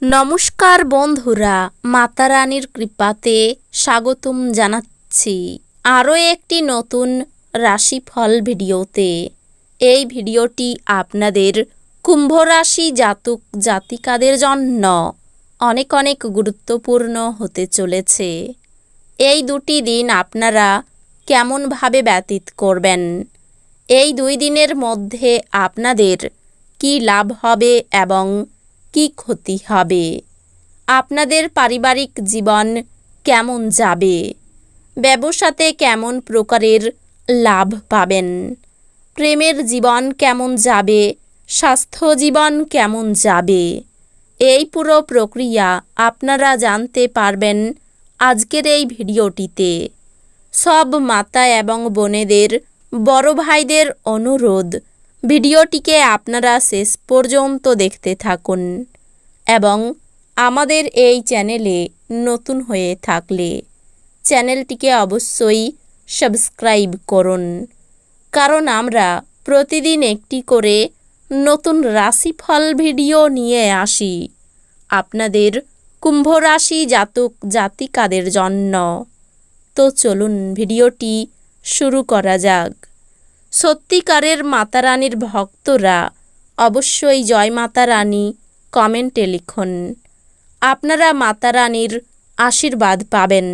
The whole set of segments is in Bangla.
নমস্কার বন্ধুরা, মাতা রানীর কৃপাতে স্বাগতম জানাচ্ছি আরও একটি নতুন রাশিফল ভিডিওতে। এই ভিডিওটি আপনাদের কুম্ভ রাশি জাতক জাতিকাদের জন্য অনেক অনেক গুরুত্বপূর্ণ হতে চলেছে। এই দুটি দিন আপনারা কেমনভাবে ব্যতীত করবেন, এই 2 দিনের মধ্যে আপনাদের কি লাভ হবে এবং কি ক্ষতি হবে, আপনাদের পারিবারিক জীবন কেমন যাবে, ব্যবসাতে কেমন প্রকারের লাভ পাবেন, প্রেমের জীবন কেমন যাবে, স্বাস্থ্য জীবন কেমন যাবে, এই পুরো প্রক্রিয়া আপনারা জানতে পারবেন আজকের এই ভিডিওটিতে। সব মাতা এবং বোনেদের, বড় ভাইদের অনুরোধ, ভিডিওটিকে আপনারা শেষ পর্যন্ত দেখতে থাকুন এবং আমাদের এই চ্যানেলে নতুন হয়ে থাকলে চ্যানেলটিকে অবশ্যই সাবস্ক্রাইব করুন, কারণ আমরা প্রতিদিন একটি করে নতুন রাশিফল ভিডিও নিয়ে আসি আপনাদের কুম্ভ রাশি জাতক জাতিকাদের জন্য। তো চলুন ভিডিওটি শুরু করা যাক। সত্যিকারের মাতা রানীর ভক্তরা অবশ্যই জয় মাতা রানী কমেন্টে লিখুন। আপনারা মাতা রানীর আশীর্বাদ পাবেন,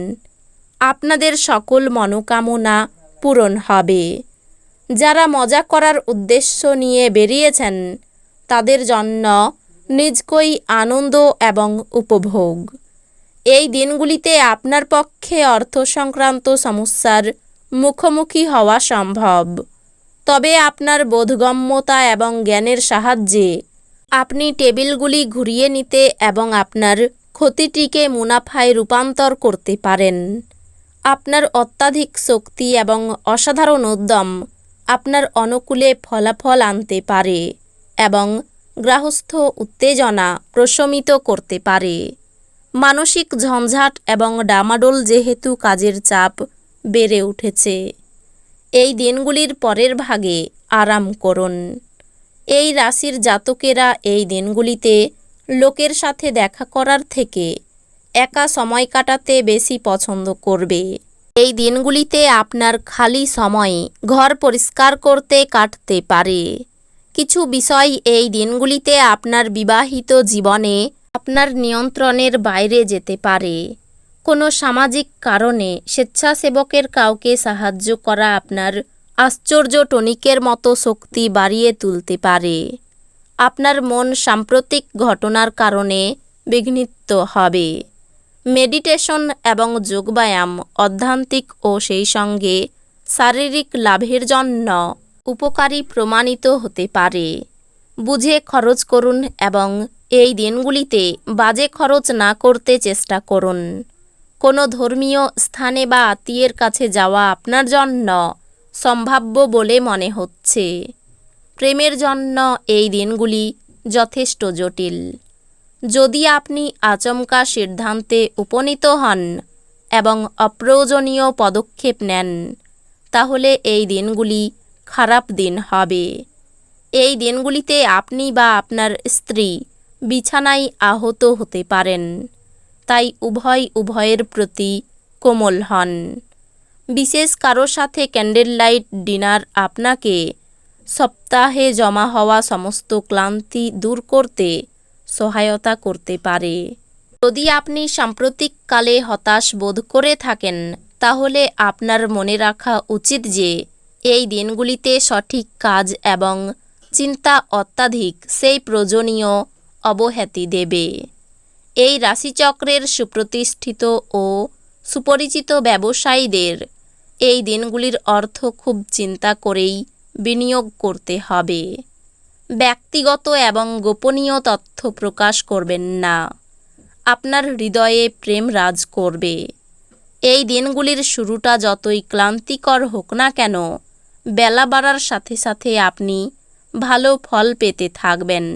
আপনাদের সকল মনোকামনা পূরণ হবে। যারা মজা করার উদ্দেশ্য নিয়ে বেরিয়েছেন তাদের জন্য নিজকই আনন্দ এবং উপভোগ। এই দিনগুলিতে আপনার পক্ষে অর্থ সংক্রান্ত সমস্যার মুখোমুখি হওয়া সম্ভব, তবে আপনার বোধগম্যতা এবং জ্ঞানের সাহায্যে আপনি টেবিলগুলি ঘুরিয়ে নিতে এবং আপনার ক্ষতিটিকে মুনাফায় রূপান্তর করতে পারেন। আপনার অত্যাধিক শক্তি এবং অসাধারণ উদ্যম আপনার অনুকূলে ফলাফল আনতে পারে এবং গৃহস্থ উত্তেজনা প্রশমিত করতে পারে। মানসিক ঝঞ্ঝাট এবং ডামাডোল যেহেতু কাজের চাপ বেড়ে উঠেছে, এই দিনগুলির পরের ভাগে আরাম করুন। এই রাশির জাতকেরা এই দিনগুলিতে লোকের সাথে দেখা করার থেকে একা সময় কাটাতে বেশি পছন্দ করবে। এই দিনগুলিতে আপনার খালি সময় ঘর পরিষ্কার করতে কাটতে পারে। কিছু বিষয় এই দিনগুলিতে আপনার বিবাহিত জীবনে আপনার নিয়ন্ত্রণের বাইরে যেতে পারে। কোনো সামাজিক কারণে স্বেচ্ছাসেবকের কাউকে সাহায্য করা আপনার আশ্চর্য টনিকের মতো শক্তি বাড়িয়ে তুলতে পারে। আপনার মন সাম্প্রতিক ঘটনার কারণে বিঘ্নিত হবে। মেডিটেশন এবং যোগব্যায়াম আধ্যাত্মিক ও সেই সঙ্গে শারীরিক লাভের জন্য উপকারী প্রমাণিত হতে পারে। বুঝে খরচ করুন এবং এই দিনগুলিতে বাজে খরচ না করতে চেষ্টা করুন। কোনো ধর্মীয় স্থানে বা আত্মীয়ের কাছে যাওয়া আপনার জন্য সম্ভাব্য বলে মনে হচ্ছে। প্রেমের জন্য এই দিনগুলি যথেষ্ট জটিল। যদি আপনি আচমকা সিদ্ধান্তে উপনীত হন এবং অপ্রয়োজনীয় পদক্ষেপ নেন, তাহলে এই দিনগুলি খারাপ দিন হবে। এই দিনগুলিতে আপনি বা আপনার স্ত্রী বিছানায় আহত হতে পারেন, তাই উভয়ের প্রতি কোমল হন। বিশেষ কারো সাথে ক্যান্ডেল লাইট ডিনার আপনাকে সপ্তাহে জমা হওয়া সমস্ত ক্লান্তি দূর করতে সহায়তা করতে পারে। যদি আপনি সাম্প্রতিককালে হতাশ বোধ করে থাকেন, তাহলে আপনার মনে রাখা উচিত যে এই দিনগুলিতে সঠিক কাজ এবং চিন্তা অত্যাধিক সেই প্রয়োজনীয় অবহেতি দেবে। এই রাশিচক্রের সুপ্রতিষ্ঠিত ও সুপরিচিত ব্যবসায়ীদের এই দিনগুলির অর্থ খুব চিন্তা করেই বিনিয়োগ করতে হবে। ব্যক্তিগত এবং গোপনীয় তথ্য প্রকাশ করবেন না। আপনার হৃদয়ে প্রেম রাজ করবে। এই দিনগুলির শুরুটা যতই ক্লান্তিকর হোক না কেন, বেলা বাড়ার সাথে সাথে আপনি ভালো ফল পেতে থাকবেন।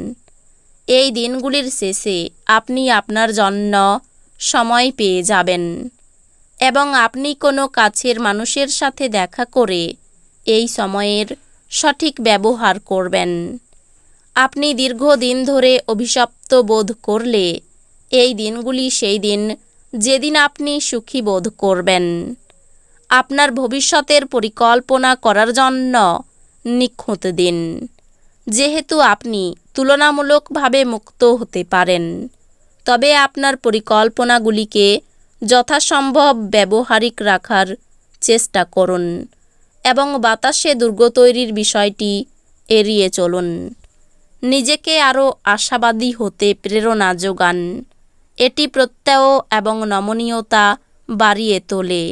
এই দিনগুলির শেষে আপনি আপনার জন্য সময় পেয়ে যাবেন এবং আপনি কোনো কাছের মানুষের সাথে দেখা করে এই সময়ের সঠিক ব্যবহার করবেন। আপনি দীর্ঘদিন ধরে অভিশপ্ত বোধ করলে এই দিনগুলি সেই দিন যেদিন আপনি সুখী বোধ করবেন। আপনার ভবিষ্যতের পরিকল্পনা করার জন্য নিখুঁত দিন, যেহেতু আপনি তুলনামূলকভাবে মুক্ত হতে পারেন। তবে আপনার পরিকল্পনাগুলিকে যথাসম্ভব ব্যবহারিক রাখার চেষ্টা করুন এবং বাতাসে দুর্গ তৈরির বিষয়টি এড়িয়ে চলুন। নিজেকে আরও আশাবাদী হতে প্রেরণা যোগান। এটি প্রত্যয় এবং নমনীয়তা বাড়িয়ে তোলে,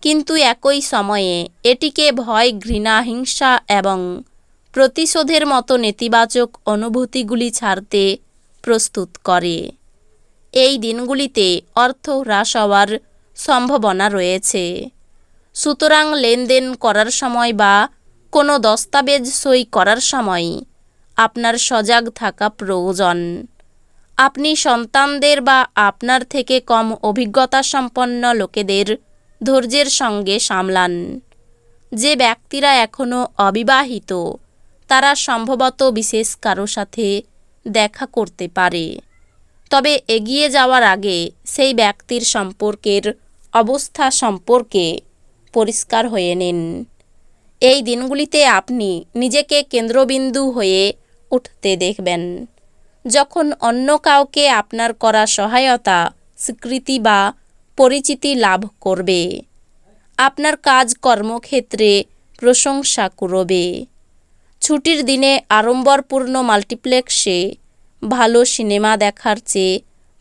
কিন্তু একই সময়ে এটিকে ভয়, ঘৃণা, হিংসা এবং প্রতিশোধের মতো নেতিবাচক অনুভূতিগুলি ছাড়তে প্রস্তুত করে। এই দিনগুলিতে অর্থ হ্রাস হওয়ার সম্ভাবনা রয়েছে, সুতরাং লেনদেন করার সময় বা কোনো দস্তাবেজ সই করার সময় আপনার সজাগ থাকা প্রয়োজন। আপনি সন্তানদের বা আপনার থেকে কম অভিজ্ঞতা সম্পন্ন লোকেদের ধৈর্যের সঙ্গে সামলান। যে ব্যক্তিরা এখনও অবিবাহিত তারা সম্ভবত বিশেষ কারো সাথে দেখা করতে পারে, তবে এগিয়ে যাওয়ার আগে সেই ব্যক্তির সম্পর্কের অবস্থা সম্পর্কে পরিষ্কার হয়ে নিন। এই দিনগুলিতে আপনি নিজেকে কেন্দ্রবিন্দু হয়ে উঠতে দেখবেন, যখন অন্য কাউকে আপনার করা সহায়তা, স্বীকৃতি বা পরিচিতি লাভ করবে। আপনার কাজ কর্মক্ষেত্রে প্রশংসা কুড়োবে। ছুটির দিনে আড়ম্বরপূর্ণ মাল্টিপ্লেক্সে ভালো সিনেমা দেখার চেয়ে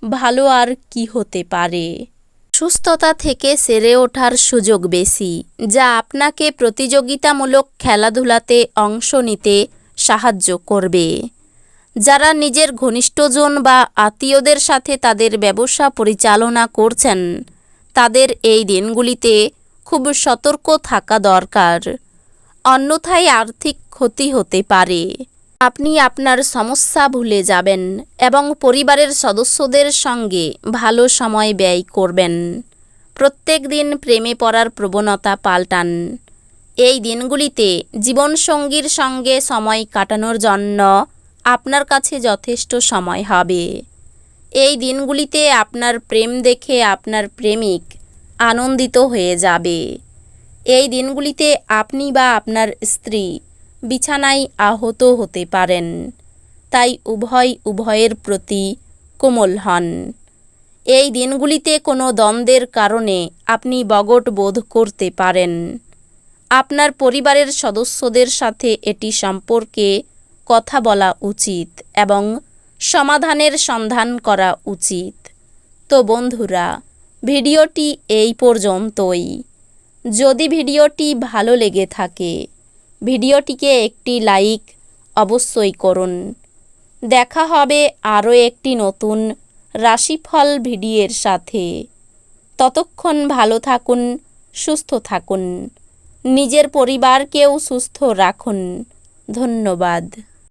ভালো আর কি হতে পারে। সুস্থতা থেকে সেরে ওঠার সুযোগ বেশি, যা আপনাকে প্রতিযোগিতামূলক খেলাধুলাতে অংশ নিতে সাহায্য করবে। যারা নিজের ঘনিষ্ঠজন বা আত্মীয়দের সাথে তাদের ব্যবসা পরিচালনা করছেন, তাদের এই দিনগুলিতে খুব সতর্ক থাকা দরকার, অন্যথায় আর্থিক ক্ষতি হতে পারে। আপনি আপনার সমস্যা ভুলে যাবেন এবং পরিবারের সদস্যদের সঙ্গে ভালো সময় ব্যয় করবেন। প্রত্যেক দিন প্রেমে পড়ার প্রবণতা পাল্টান। এই দিনগুলিতে জীবনসঙ্গীর সঙ্গে সময় কাটানোর জন্য আপনার কাছে যথেষ্ট সময় হবে। এই দিনগুলিতে আপনার প্রেম দেখে আপনার প্রেমিক আনন্দিত হয়ে যাবে। এই দিনগুলিতে আপনি বা আপনার স্ত্রী বিছানায় আহত হতে পারেন, তাই উভয়ের প্রতি কোমল হন। এই দিনগুলিতে কোনো দ্বন্দ্বের কারণে আপনি বগট বোধ করতে পারেন। আপনার পরিবারের সদস্যদের সাথে এটি সম্পর্কে কথা বলা উচিত এবং সমাধানের সন্ধান করা উচিত। তো বন্ধুরা, ভিডিওটি এই পর্যন্তই। যদি ভিডিওটি ভালো লেগে থাকে ভিডিওটিকে একটি লাইক অবশ্যই করুন। দেখা হবে আরও একটি নতুন রাশিফল ভিডিওর সাথে। ততক্ষণ ভালো থাকুন, সুস্থ থাকুন, নিজের পরিবারকেও সুস্থ রাখুন। ধন্যবাদ।